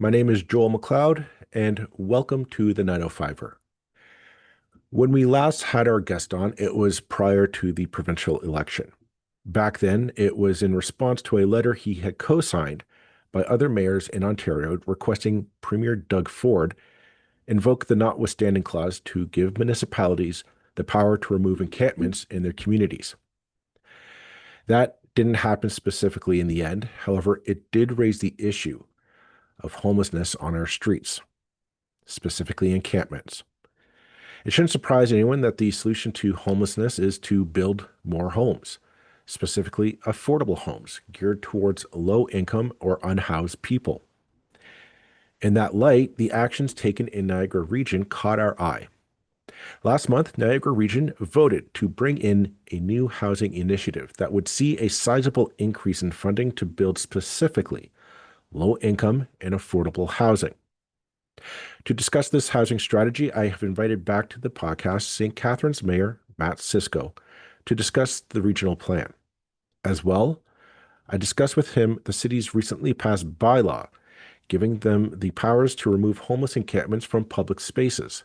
My name is Joel McLeod, and welcome to the 905er. When we last had our guest on, it was prior to the provincial election. Back then, it was in response to a letter he had co-signed by other mayors in Ontario requesting Premier Doug Ford invoke the notwithstanding clause to give municipalities the power to remove encampments in their communities. That didn't happen specifically in the end. However, it did raise the issue of homelessness on our streets, specifically encampments. It shouldn't surprise anyone that the solution to homelessness is to build more homes, specifically affordable homes geared towards low-income or unhoused people. In that light, the actions taken in Niagara Region caught our eye. Last month, Niagara Region voted to bring in a new housing initiative that would see a sizable increase in funding to build specifically low-income and affordable housing. To discuss this housing strategy, I have invited back to the podcast St. Catharines Mayor Mat Siscoe to discuss the regional plan. As well, I discussed with him the city's recently passed bylaw, giving them the powers to remove homeless encampments from public spaces,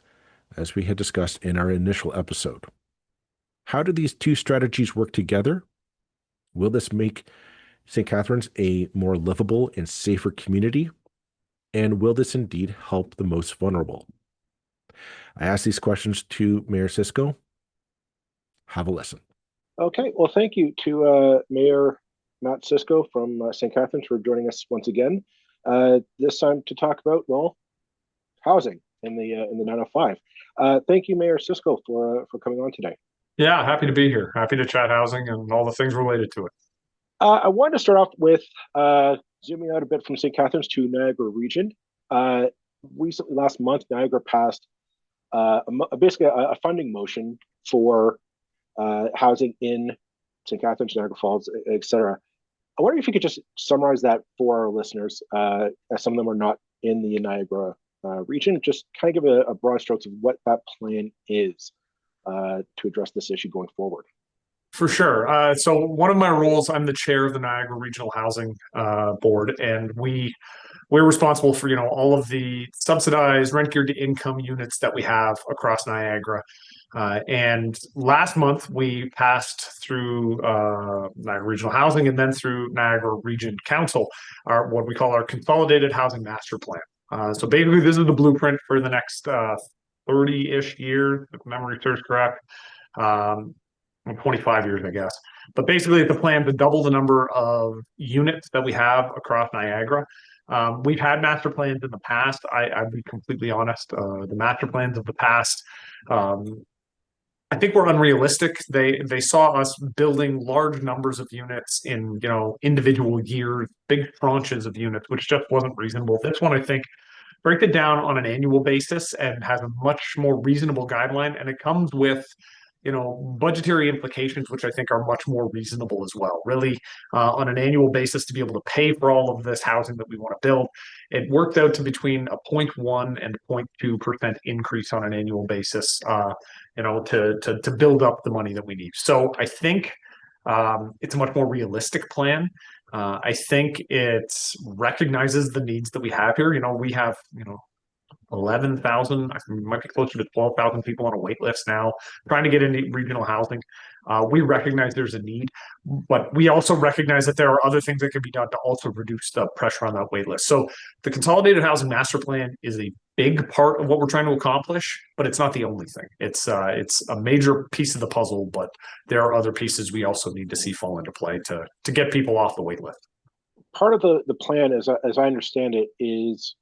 as we had discussed in our initial episode. How do these two strategies work together? Will this make St. Catharines a more livable and safer community? And will this indeed help the most vulnerable? I asked these questions to Mayor Siscoe. Have a listen. Okay, well, thank you to Mayor Mat Siscoe from St. Catharines for joining us once again. This time to talk about, well, housing in the 905. Thank you, Mayor Siscoe, for coming on today. Yeah, happy to be here. Happy to chat housing and all the things related to it. I wanted to start off with zooming out a bit from St. Catharines to Niagara Region. Recently, last month, Niagara passed basically a funding motion for housing in St. Catharines, Niagara Falls, etc. I wonder if you could just summarize that for our listeners, as some of them are not in the Niagara region. Just kind of give a broad strokes of what that plan is to address this issue going forward. For sure. So one of my roles, I'm the chair of the Niagara Regional Housing Board, and we're responsible for all of the subsidized rent geared to income units that we have across Niagara. And last month we passed through Niagara Regional Housing and then through Niagara Region Council, what we call our Consolidated Housing Master Plan. So basically, this is the blueprint for the next 30-ish years, if memory serves correct. 25 years, I guess. But basically, it's a plan to double the number of units that we have across Niagara. We've had master plans in the past. I'll be completely honest. The master plans of the past, I think, were unrealistic. They saw us building large numbers of units in individual years, big tranches of units, which just wasn't reasonable. This one, I think, breaks it down on an annual basis and has a much more reasonable guideline, and it comes with budgetary implications, which I think are much more reasonable as well. Really, on an annual basis, to be able to pay for all of this housing that we want to build, it worked out to between a 0.1 and 0.2% increase on an annual basis, to build up the money that we need. So I think it's a much more realistic plan. I think it recognizes the needs that we have here. We have, 11,000, might be closer to 12,000 people on a wait list now, trying to get into regional housing. We recognize there's a need, but we also recognize that there are other things that can be done to also reduce the pressure on that wait list. So the Consolidated Housing Master Plan is a big part of what we're trying to accomplish, but it's not the only thing. It's a major piece of the puzzle, but there are other pieces we also need to see fall into play to get people off the wait list. Part of the plan, as I understand it, is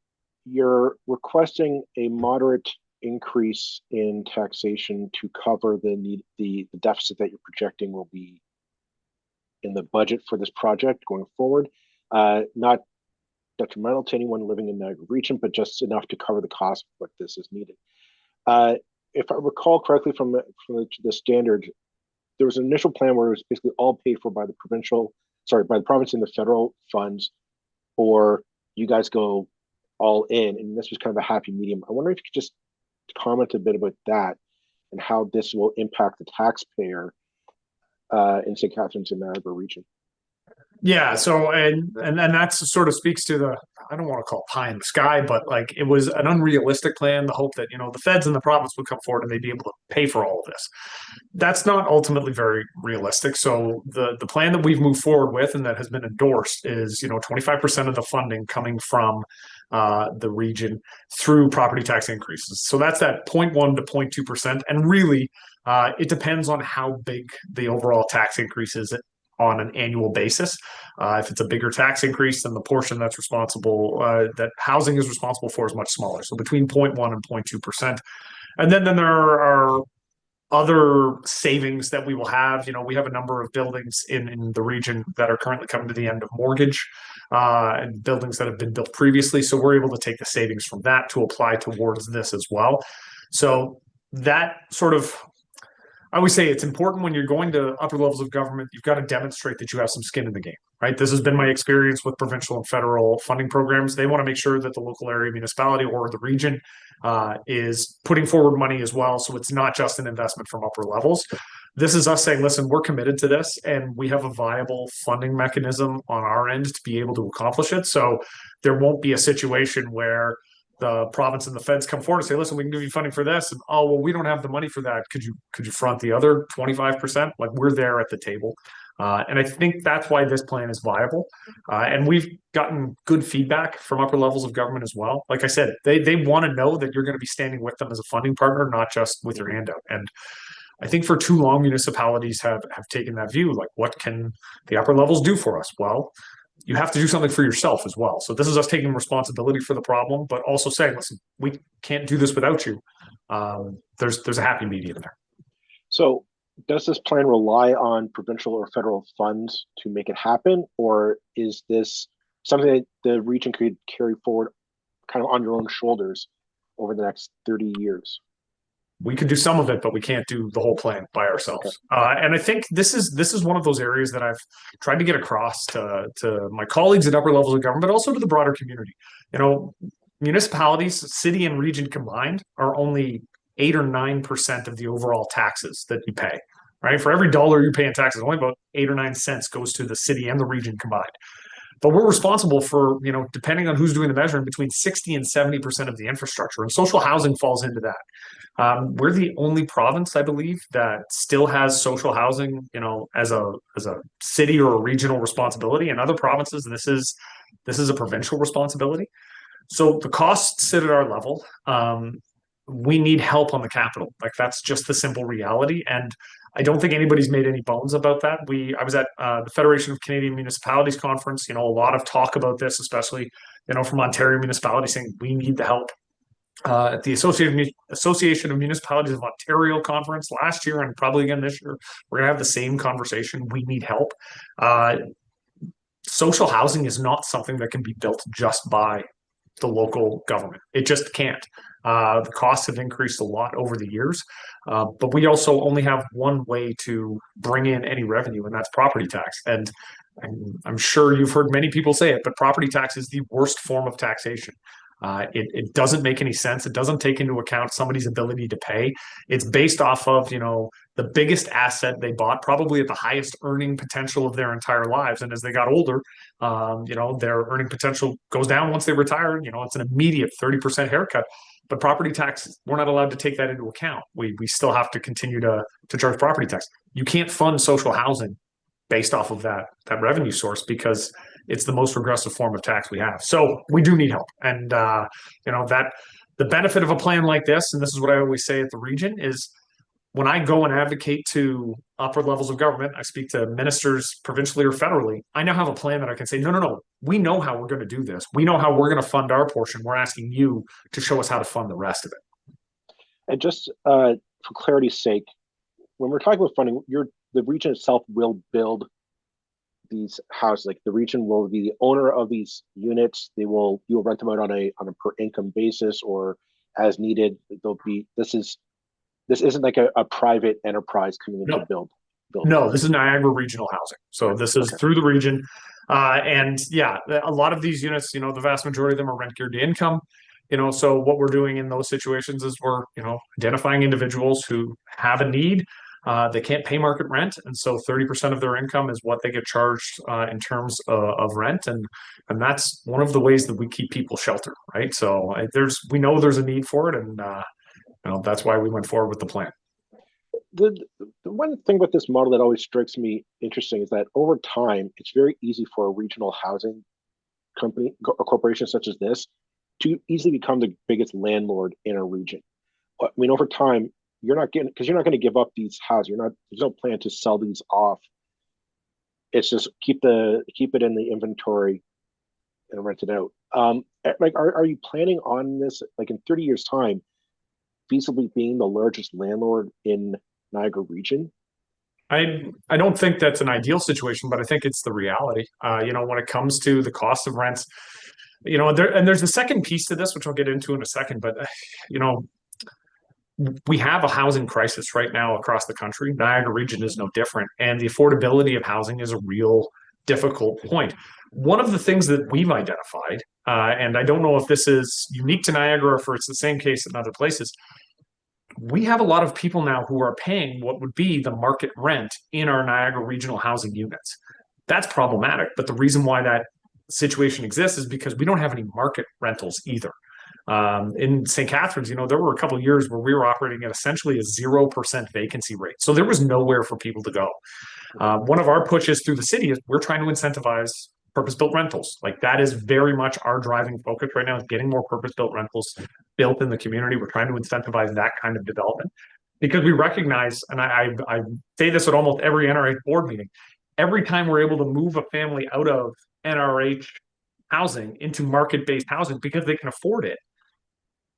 you're requesting a moderate increase in taxation to cover the deficit that you're projecting will be in the budget for this project going forward. Not detrimental to anyone living in Niagara Region, but just enough to cover the cost of what this is needed. If I recall correctly from the standard, there was an initial plan where it was basically all paid for by the province and the federal funds, or you guys go all in, and this was kind of a happy medium. I wonder if you could just comment a bit about that and how this will impact the taxpayer in St. Catharines and Niagara Region. Yeah, so and that sort of speaks to the, I don't want to call it pie in the sky, but like it was an unrealistic plan. The hope that the feds and the province would come forward and they'd be able to pay for all of this. That's not ultimately very realistic. So the plan that we've moved forward with and that has been endorsed is 25% of the funding coming from the region through property tax increases. So that's that 0.1 to 0.2%, and really it depends on how big the overall tax increase is on an annual basis. If it's a bigger tax increase, then the portion that's responsible, that housing is responsible for, is much smaller. So between 0.1 and 0.2%. And then there are other savings that we will have. We have a number of buildings in the region that are currently coming to the end of mortgage, and buildings that have been built previously. So we're able to take the savings from that to apply towards this as well. So that sort of, I always say it's important when you're going to upper levels of government, you've got to demonstrate that you have some skin in the game, right? This has been my experience with provincial and federal funding programs. They want to make sure that the local area municipality or the region is putting forward money as well. So it's not just an investment from upper levels. This is us saying, listen, we're committed to this and we have a viable funding mechanism on our end to be able to accomplish it. So there won't be a situation where the province and the feds come forward and say, listen, we can give you funding for this. And, oh, well, we don't have the money for that. Could you front the other 25%? Like, we're there at the table. And I think that's why this plan is viable. And we've gotten good feedback from upper levels of government as well. Like I said, they want to know that you're going to be standing with them as a funding partner, not just with your hand out. And I think for too long, municipalities have taken that view. Like, what can the upper levels do for us? Well, you have to do something for yourself as well. So this is us taking responsibility for the problem, but also saying, listen, we can't do this without you. There's a happy medium there. So does this plan rely on provincial or federal funds to make it happen? Or is this something that the region could carry forward kind of on your own shoulders over the next 30 years? We can do some of it, but we can't do the whole plan by ourselves. Okay. And I think this is one of those areas that I've tried to get across to my colleagues at upper levels of government, but also to the broader community. Municipalities, city and region combined, are only 8 or 9% of the overall taxes that you pay. Right? For every dollar you pay in taxes, only about 8 or 9 cents goes to the city and the region combined. But we're responsible for, depending on who's doing the measuring, between 60 and 70% of the infrastructure, and social housing falls into that. We're the only province, I believe, that still has social housing, as a city or a regional responsibility. In other provinces, this is a provincial responsibility. So the costs sit at our level. We need help on the capital. Like, that's just the simple reality. And I don't think anybody's made any bones about that. I was at the Federation of Canadian Municipalities conference. A lot of talk about this, especially from Ontario municipalities, saying we need the help. At the Association of Municipalities of Ontario conference last year, and probably again this year, we're going to have the same conversation. We need help. Social housing is not something that can be built just by the local government. It just can't. The costs have increased a lot over the years, but we also only have one way to bring in any revenue, and that's property tax. And I'm sure you've heard many people say it, but property tax is the worst form of taxation. It doesn't make any sense. It doesn't take into account somebody's ability to pay. It's based off of, the biggest asset they bought, probably at the highest earning potential of their entire lives. And as they got older, their earning potential goes down once they retire. It's an immediate 30% haircut. But property tax, we're not allowed to take that into account. We still have to continue to charge property tax. You can't fund social housing based off of that revenue source, because it's the most regressive form of tax we have. So we do need help. And, that the benefit of a plan like this, and this is what I always say at the region, is when I go and advocate to upper levels of government, I speak to ministers provincially or federally, I now have a plan that I can say, no, we know how we're going to do this. We know how we're going to fund our portion. We're asking you to show us how to fund the rest of it. And just for clarity's sake, when we're talking about funding, the region itself will build these houses. Like, the region will be the owner of these units. You'll rent them out on a per income basis or as needed. This isn't like a private enterprise coming in to build. No, this is Niagara Regional Housing. So this is through the region. And yeah, a lot of these units, the vast majority of them are rent geared to income. So what we're doing in those situations is we're, identifying individuals who have a need. They can't pay market rent, and so 30% of their income is what they get charged in terms of rent, and that's one of the ways that we keep people sheltered, right? So we know there's a need for it, and that's why we went forward with the plan. The one thing about this model that always strikes me interesting is that over time, it's very easy for a regional housing company, a corporation such as this, to easily become the biggest landlord in a region. I mean, over time, you're not going to give up these houses. There's no plan to sell these off. It's just keep it in the inventory and rent it out. Like, are you planning on this, like in 30 years time, feasibly being the largest landlord in Niagara Region? I don't think that's an ideal situation, but I think it's the reality. When it comes to the cost of rents, there's the second piece to this, which I'll get into in a second. But we have a housing crisis right now across the country. Niagara Region is no different, and the affordability of housing is a real difficult point. One of the things that we've identified, and I don't know if this is unique to Niagara or if it's the same case in other places, we have a lot of people now who are paying what would be the market rent in our Niagara regional housing units. That's problematic. But the reason why that situation exists is because we don't have any market rentals either. In St. Catharines, there were a couple of years where we were operating at essentially a 0% vacancy rate. So there was nowhere for people to go. One of our pushes through the city is we're trying to incentivize purpose-built rentals. Like, that is very much our driving focus right now, is getting more purpose-built rentals built in the community. We're trying to incentivize that kind of development because we recognize, and I say this at almost every NRH board meeting, every time we're able to move a family out of NRH housing into market-based housing because they can afford it,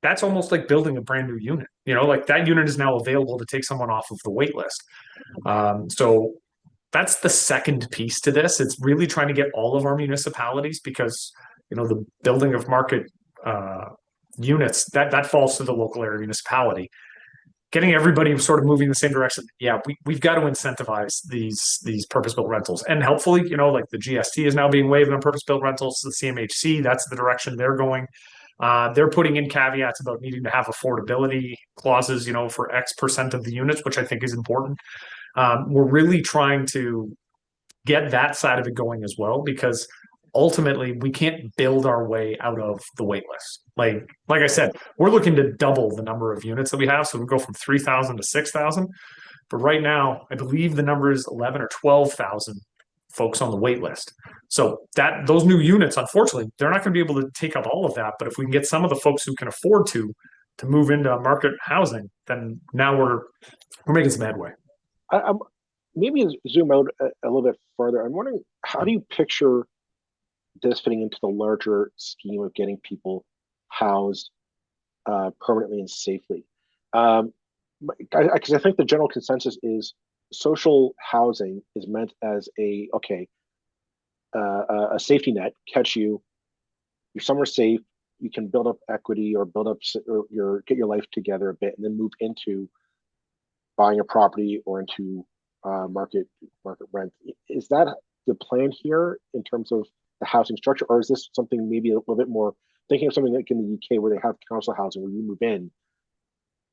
that's almost like building a brand new unit. Like, that unit is now available to take someone off of the wait list. So that's the second piece to this. It's really trying to get all of our municipalities, because the building of market units that falls to the local area municipality. Getting everybody sort of moving in the same direction. Yeah, we've got to incentivize these purpose-built rentals, and helpfully, like the GST is now being waived on purpose-built rentals. The CMHC, that's the direction they're going. They're putting in caveats about needing to have affordability clauses, for X% of the units, which I think is important. We're really trying to get that side of it going as well, because ultimately we can't build our way out of the wait list. Like I said, we're looking to double the number of units that we have. So we go from 3,000 to 6,000. But right now, I believe the number is 11 or 12,000 folks on the wait list. So those new units, unfortunately, they're not going to be able to take up all of that. But if we can get some of the folks who can afford to move into market housing, then now we're making some headway. Maybe zoom out a little bit further. I'm wondering, how do you picture this fitting into the larger scheme of getting people housed permanently and safely? Because I think the general consensus is social housing is meant as a safety net. Catch you're somewhere safe, you can build up equity or get your life together a bit, and then move into buying a property or into market rent. Is that the plan here in terms of the housing structure, or is this something maybe a little bit more, thinking of something like in the UK where they have council housing where you move in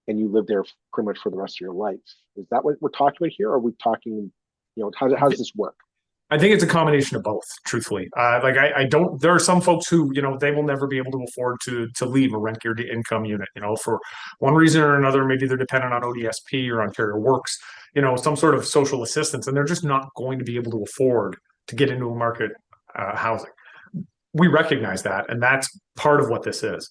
and you live there pretty much for the rest of your life? Is that what we're talking about here? Or are we talking, how does this work? I think it's a combination of both, truthfully. I don't, there are some folks who, they will never be able to afford to leave a rent geared income unit, for one reason or another. Maybe they're dependent on ODSP or Ontario Works, some sort of social assistance, and they're just not going to be able to afford to get into a market housing. We recognize that, and that's part of what this is.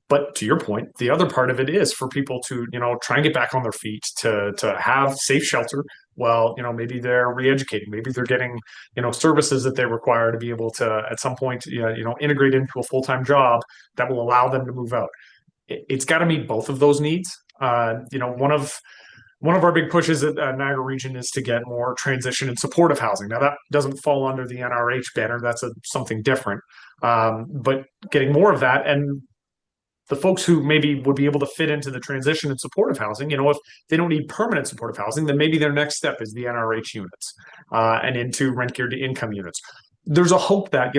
But to your point, the other part of it is for people to, try and get back on their feet, to have safe shelter. Well, maybe they're re-educating, maybe they're getting, services that they require to be able to, at some point, integrate into a full-time job that will allow them to move out. It's got to meet both of those needs. One of our big pushes at Niagara Region is to get more transition and supportive housing. Now, that doesn't fall under the NRH banner. That's something different. But getting more of that, and the folks who maybe would be able to fit into the transition and supportive housing, if they don't need permanent supportive housing, then maybe their next step is the NRH units and into rent geared to income units. there's a hope that,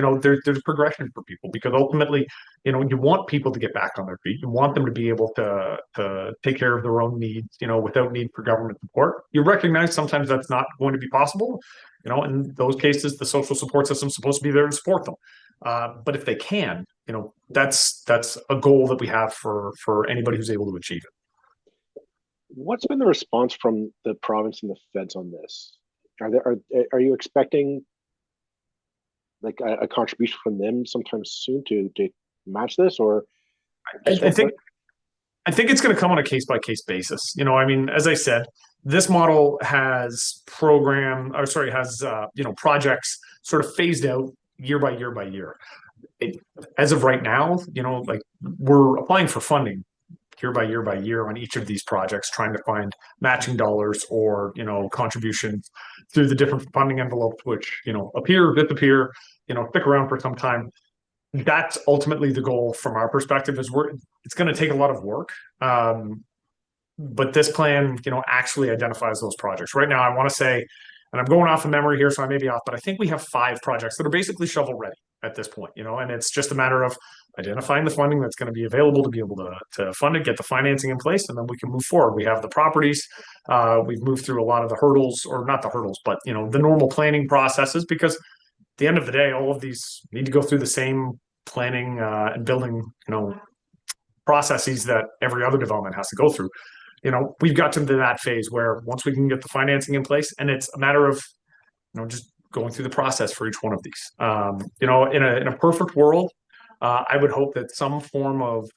there's progression for people, because ultimately, you want people to get back on their feet. You want them to be able to take care of their own needs, without need for government support. You recognize sometimes that's not going to be possible. In those cases, the social support system's supposed to be there to support them. But if they can, that's a goal that we have for anybody who's able to achieve it. What's been the response from the province and the feds on this? Are you expecting like a contribution from them sometime soon to match this, or I think it's going to come on a case by case basis. As I said, this model has projects sort of phased out year by year by year. As of right now, like we're applying for funding year by year by year on each of these projects, trying to find matching dollars or contributions through the different funding envelopes, which appear, disappear, stick around for some time. That's ultimately the goal from our perspective. It's going to take a lot of work, but this plan actually identifies those projects. Right now, I want to say, and I'm going off of memory here, so I may be off, but I think we have 5 projects that are basically shovel ready at this point, and it's just a matter of identifying the funding that's going to be available to be able to fund it, get the financing in place, and then we can move forward. We have the properties. We've moved through a lot of the hurdles, or not the hurdles, but the normal planning processes, because at the end of the day, all of these need to go through the same planning and building, processes that every other development has to go through. We've got to that phase where once we can get the financing in place, and it's a matter of, just going through the process for each one of these. In a perfect world, I would hope that some form of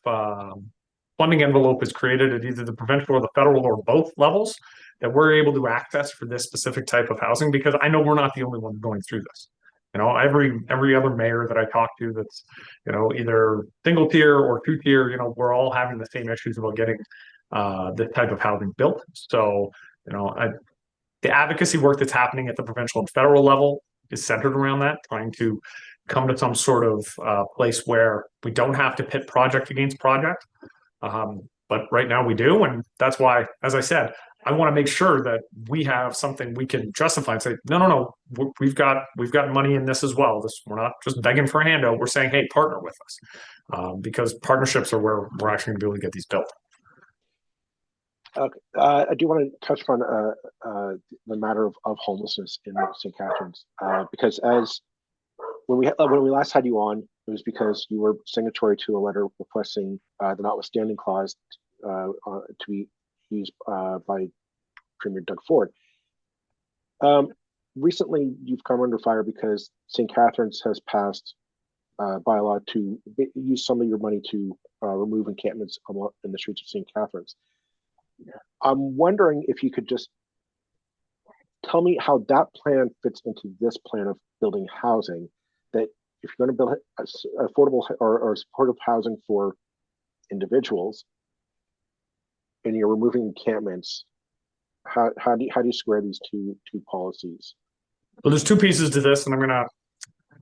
funding envelope is created at either the provincial or the federal or both levels that we're able to access for this specific type of housing, because I know we're not the only ones going through this. Every other mayor that I talk to that's, either single tier or 2-tier, we're all having the same issues about getting this type of housing built. So, the advocacy work that's happening at the provincial and federal level is centered around that, trying to come to some sort of place where we don't have to pit project against project. But right now we do. And that's why, as I said, I want to make sure that we have something we can justify and say, no, we've got money in this as well. We're not just begging for a handout. We're saying, hey, partner with us, because partnerships are where we're actually going to be able to get these built. Okay. I do want to touch on the matter of homelessness in St. Catharines, because when we last had you on, it was because you were signatory to a letter requesting the notwithstanding clause to be used by Premier Doug Ford. Recently, you've come under fire because St. Catharines has passed bylaw to use some of your money to remove encampments in the streets of St. Catharines. I'm wondering if you could just tell me how that plan fits into this plan of building housing, that if you're going to build affordable or supportive housing for individuals and you're removing encampments, how do you square these two policies? Well, there's 2 pieces to this, and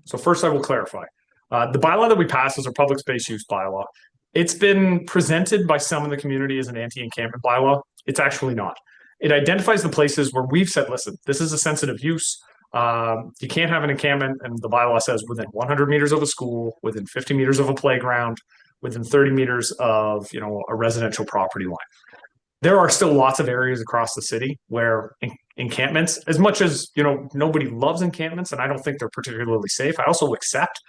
so first I will clarify. The bylaw that we passed is our public space use bylaw. It's been presented by some in the community as an anti-encampment bylaw. It's actually not. It identifies the places where we've said, listen, this is a sensitive use. You can't have an encampment, and the bylaw says within 100 meters of a school, within 50 meters of a playground, within 30 meters of a residential property line. There are still lots of areas across the city where encampments, as much as nobody loves encampments, and I don't think they're particularly safe, I also accept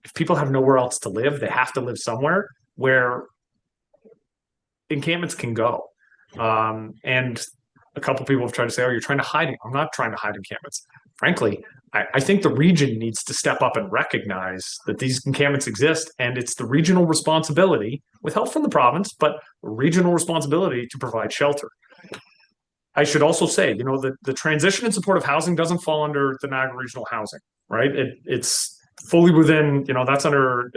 if people have nowhere else to live, they have to live somewhere where encampments can go. And a couple of people have tried to say, oh, you're trying to hide it. I'm not trying to hide encampments. Frankly, I think the region needs to step up and recognize that these encampments exist, and it's the regional responsibility, with help from the province, but regional responsibility to provide shelter. I should also say, the transition and supportive housing doesn't fall under the Niagara Regional Housing, right? It's fully within, that's under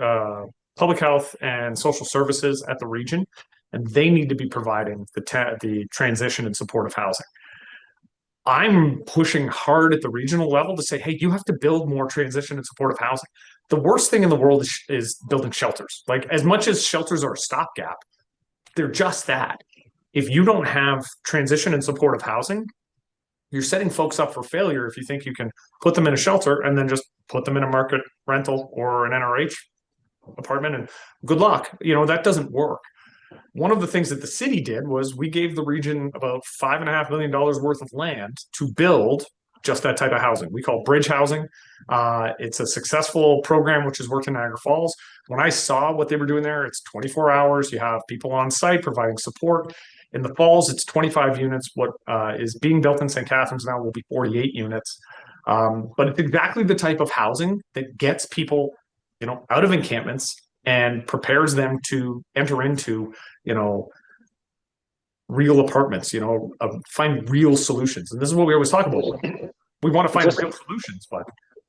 public health and social services at the region, and they need to be providing the transition and supportive housing. I'm pushing hard at the regional level to say, hey, you have to build more transition and supportive housing. The worst thing in the world is building shelters. Like, as much as shelters are a stopgap, they're just that. If you don't have transition and supportive housing, you're setting folks up for failure if you think you can put them in a shelter and then just put them in a market rental or an NRH apartment and good luck. That doesn't work. One of the things that the city did was we gave the region about $5.5 million worth of land to build just that type of housing. We call it bridge housing. It's a successful program which has worked in Niagara Falls. When I saw what they were doing there, it's 24 hours. You have people on site providing support. In the Falls, it's 25 units. What is being built in St. Catharines now will be 48 units. But it's exactly the type of housing that gets people, out of encampments and prepares them to enter into, real apartments, find real solutions. And this is what we always talk about. We want to find real solutions, but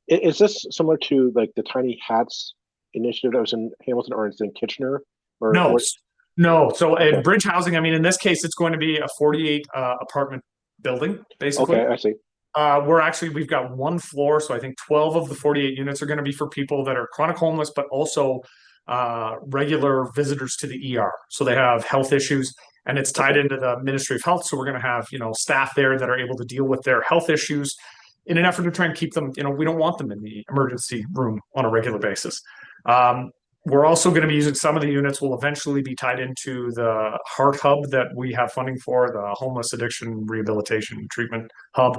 is this similar to like the Tiny Hats initiative that was in Hamilton or in Kitchener? Or no, what? no. So in bridge housing, I mean, in this case, it's going to be a 48 apartment building, basically. Okay, I see. We've got one floor, so I think 12 of the 48 units are going to be for people that are chronic homeless, but also regular visitors to the ER. So they have health issues, and it's tied into the Ministry of Health. So we're going to have, staff there that are able to deal with their health issues in an effort to try and keep them, we don't want them in the emergency room on a regular basis. We're also going to be using some of the units will eventually be tied into the Heart Hub that we have funding for, the Homeless Addiction Rehabilitation Treatment Hub.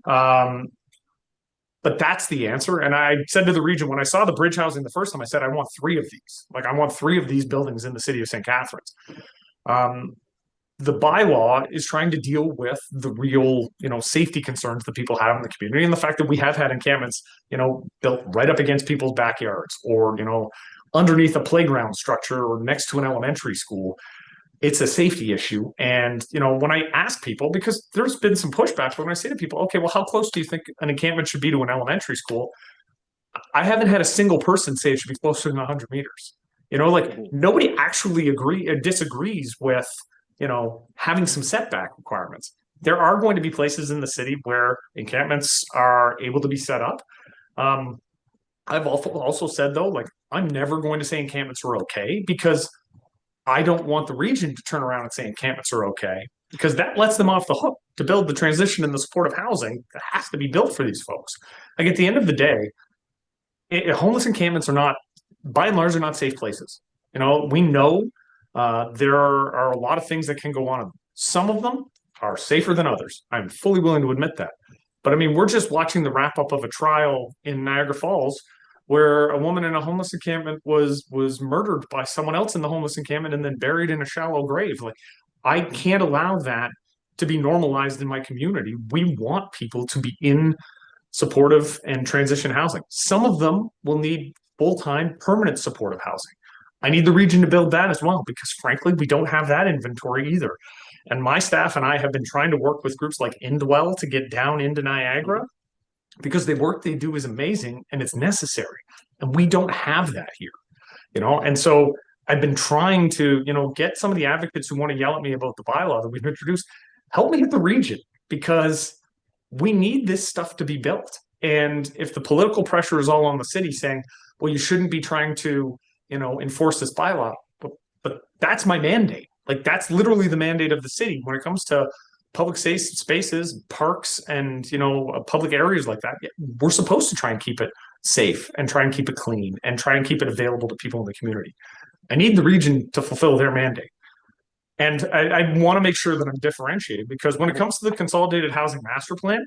But that's the answer. And I said to the region, when I saw the bridge housing the first time, I said, I want 3 of these. Like, I want 3 of these buildings in the city of St. Catharines. The bylaw is trying to deal with the real, safety concerns that people have in the community, and the fact that we have had encampments, built right up against people's backyards, or underneath a playground structure, or next to an elementary school. It's a safety issue. And when I ask people, because there's been some pushback, but when I say to people, okay, well, how close do you think an encampment should be to an elementary school? I haven't had a single person say it should be closer than 100 meters. Nobody actually disagrees with having some setback requirements. There are going to be places in the city where encampments are able to be set up. I've also said, though, like, I'm never going to say encampments are okay, because I don't want the region to turn around and say encampments are okay, because that lets them off the hook to build the transition and the supportive housing that has to be built for these folks. Like, at the end of the day, homeless encampments are not, by and large, are not safe places. We know there are a lot of things that can go on. Some of them are safer than others. I'm fully willing to admit that. But I mean, we're just watching the wrap up of a trial in Niagara Falls where a woman in a homeless encampment was murdered by someone else in the homeless encampment and then buried in a shallow grave. Like, I can't allow that to be normalized in my community. We want people to be in supportive and transition housing. Some of them will need full-time permanent supportive housing. I need the region to build that as well, because frankly, we don't have that inventory either. And my staff and I have been trying to work with groups like Indwell to get down into Niagara, because the work they do is amazing and it's necessary. And we don't have that here, And so I've been trying to, get some of the advocates who want to yell at me about the bylaw that we've introduced, help me hit the region, because we need this stuff to be built. And if the political pressure is all on the city saying, well, you shouldn't be trying to, enforce this bylaw, but that's my mandate. Like, that's literally the mandate of the city when it comes to public spaces, parks, and public areas like that. We're supposed to try and keep it safe and try and keep it clean and try and keep it available to people in the community. I need the region to fulfill their mandate. And I want to make sure that I'm differentiating, because when it comes to the Consolidated Housing Master Plan,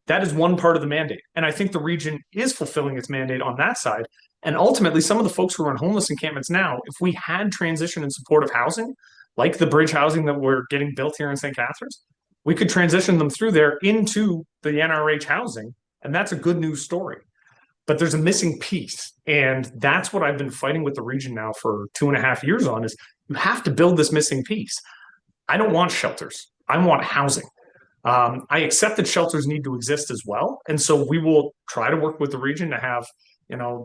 that is one part of the mandate. And I think the region is fulfilling its mandate on that side. And ultimately, some of the folks who are in homeless encampments now, if we had transition and supportive housing, like the bridge housing that we're getting built here in St. Catharines, we could transition them through there into the NRH housing. And that's a good news story. But there's a missing piece. And that's what I've been fighting with the region now for 2.5 years on, is you have to build this missing piece. I don't want shelters. I want housing. I accept that shelters need to exist as well. And so we will try to work with the region to have,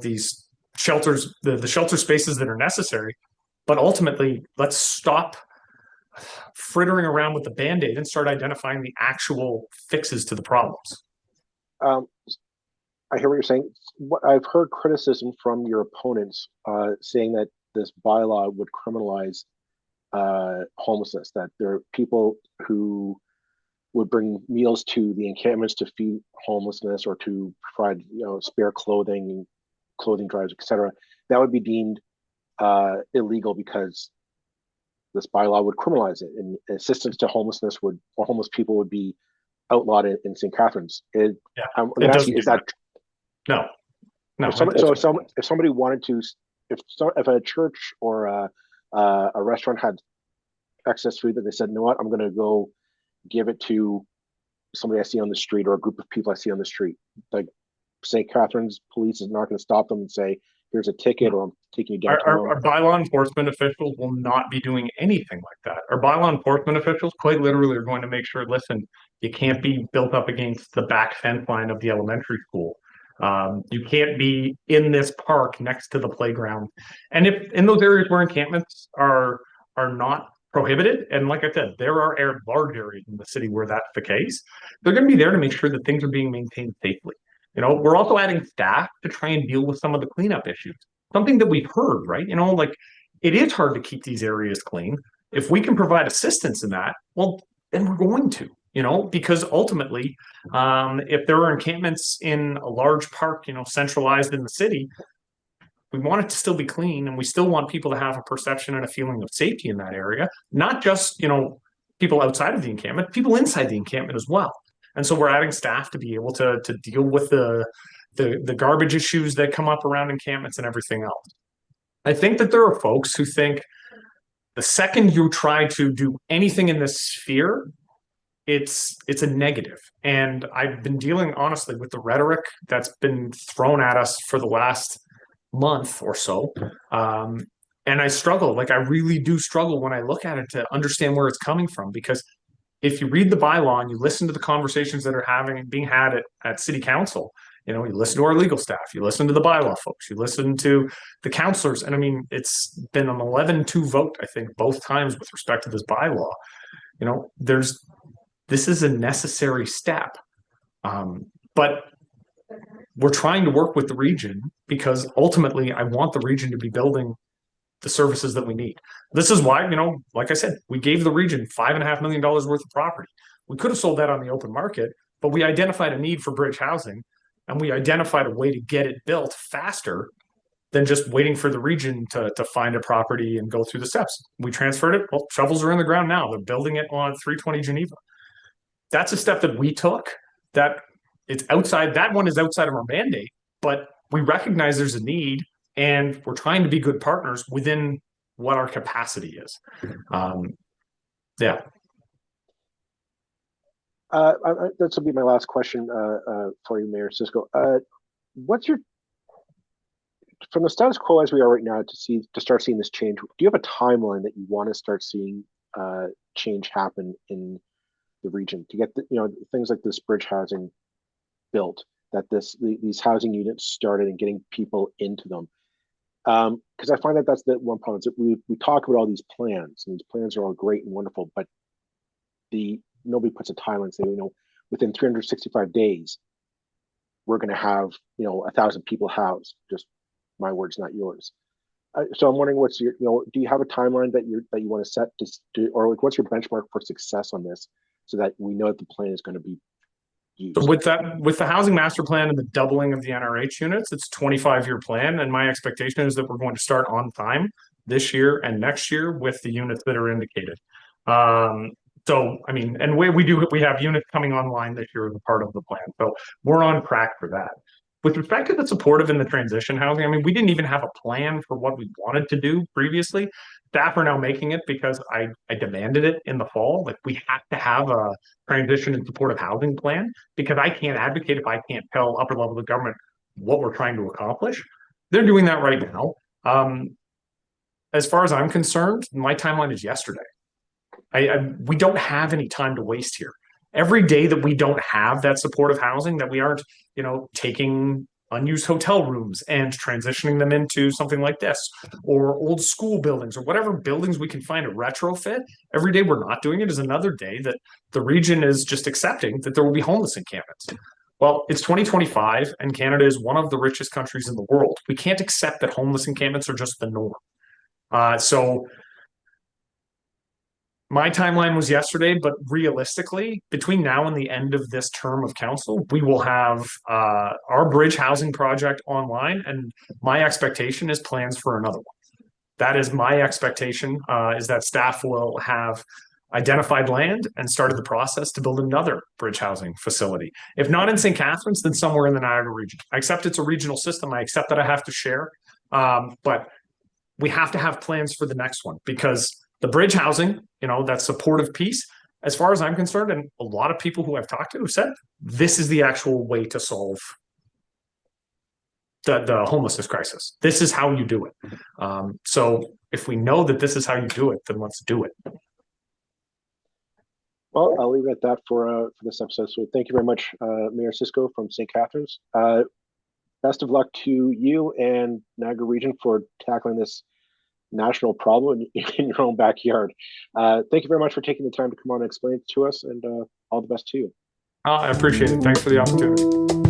these shelters, the shelter spaces that are necessary. But ultimately, let's stop frittering around with the Band-Aid and start identifying the actual fixes to the problems. I hear what you're saying. I've heard criticism from your opponents saying that this bylaw would criminalize homelessness, that there are people who would bring meals to the encampments to feed homelessness or to provide, spare clothing drives, etc., that would be deemed illegal because this bylaw would criminalize it, and assistance to homelessness or homeless people would be outlawed in St. Catharines. I'm going to ask you, is that no? If somebody wanted to, if a church or a restaurant had excess food that they said, you know what, I'm going to go give it to somebody I see on the street or a group of people I see on the street, like St. Catharines police is not going to stop them and say, here's a ticket or I'm taking you downtown. Our bylaw enforcement officials will not be doing anything like that. Our bylaw enforcement officials quite literally are going to make sure, listen, you can't be built up against the back fence line of the elementary school. You can't be in this park next to the playground. And if in those areas where encampments are not prohibited, and like I said, there are large areas in the city where that's the case, they're going to be there to make sure that things are being maintained safely. We're also adding staff to try and deal with some of the cleanup issues. Something that we've heard, right? Like it is hard to keep these areas clean. If we can provide assistance in that, well, then we're going to, because ultimately, if there are encampments in a large park, centralized in the city, we want it to still be clean, and we still want people to have a perception and a feeling of safety in that area. Not just, people outside of the encampment, people inside the encampment as well. And so we're adding staff to be able to deal with the garbage issues that come up around encampments and everything else. I think that there are folks who think the second you try to do anything in this sphere, it's a negative. And I've been dealing honestly with the rhetoric that's been thrown at us for the last month or so. And I struggle, I really do struggle when I look at it to understand where it's coming from, because if you read the bylaw and you listen to the conversations that are being had at city council, you listen to our legal staff, you listen to the bylaw folks, you listen to the councilors. And I mean, it's been an 11-2 vote, I think, both times with respect to this bylaw. This is a necessary step. But we're trying to work with the region because ultimately I want the region to be building the services that we need. This is why, like I said, we gave the region $5.5 million worth of property. We could have sold that on the open market, but we identified a need for bridge housing, and we identified a way to get it built faster than just waiting for the region to find a property and go through the steps. We transferred it. Well, shovels are in the ground now. They're building it on 320 Geneva. That's a step that we took. That one is outside of our mandate, but we recognize there's a need, and we're trying to be good partners within what our capacity is. This will be my last question for you, Mayor Siscoe. What's from the status quo as we are right now to start seeing this change? Do you have a timeline that you want to start seeing change happen in the region to get things like this bridge housing built, that these housing units started and getting people into them? Because I find that that's the one problem is that we talk about all these plans, and these plans are all great and wonderful, but nobody puts a timeline and say, within 365 days, we're going to have 1,000 people housed. Just my words, not yours. So I'm wondering, what's your do you have a timeline that you want to set or what's your benchmark for success on this, so that we know that the plan is going to be used? With the housing master plan and the doubling of the NRH units, it's a 25-year plan, and my expectation is that we're going to start on time this year and next year with the units that are indicated. So I mean, and we have units coming online this year as a part of the plan, so we're on track for that. With respect to the supportive and the transition housing, I mean, we didn't even have a plan for what we wanted to do previously. Staff are now making it because I demanded it in the fall. We have to have a transition and supportive housing plan, because I can't advocate if I can't tell upper levels of government what we're trying to accomplish. They're doing that right now. As far as I'm concerned, my timeline is yesterday. We don't have any time to waste here. Every day that we don't have that supportive housing, that we aren't, taking unused hotel rooms and transitioning them into something like this, or old school buildings, or whatever buildings we can find to retrofit, every day we're not doing it is another day that the region is just accepting that there will be homeless encampments. Well, it's 2025, and Canada is one of the richest countries in the world. We can't accept that homeless encampments are just the norm. So My timeline was yesterday, but realistically, between now and the end of this term of council, we will have our bridge housing project online, and my expectation is plans for another one. That is my expectation, is that staff will have identified land and started the process to build another bridge housing facility. If not in St. Catharines, then somewhere in the Niagara region. I accept it's a regional system. I accept that I have to share, but we have to have plans for the next one, because the bridge housing, that supportive piece, as far as I'm concerned, and a lot of people who I've talked to have said, this is the actual way to solve the homelessness crisis. This is how you do it. So if we know that this is how you do it, then let's do it. Well, I'll leave it at that for this episode. So thank you very much, Mayor Siscoe from St. Catharines. Best of luck to you and Niagara Region for tackling this national problem in your own backyard. Thank you very much for taking the time to come on and explain it to us, and all the best to you. I appreciate it. Thanks for the opportunity.